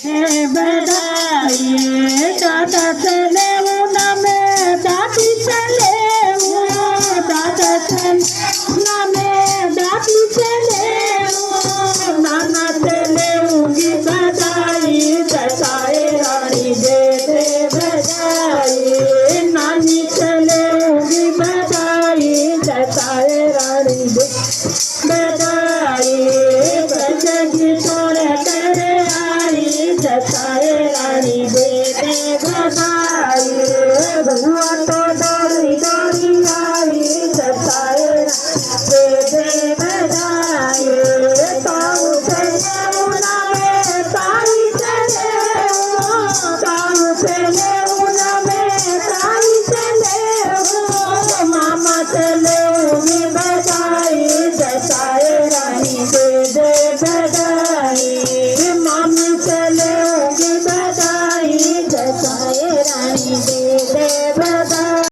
बधाई दादा चले नामे दादी चले दादा चले नामे दादी चले नाना चले बधाई जताए रानी दे दे बधाई नानी चले बधाई जताए रानी दे बधाई बजगी तोड़े करे आई जताए रानी दे दे बधाई भगवा तो दौड़ी दौड़ी आई जताए दे दे बधाई ताऊ चले उना में ताई चले ताऊ चले उना में ताई चले मामा चले बधाई जताए रानी दे दे बधाई मामी चले बधाई जताए रानी दे दे बधाई।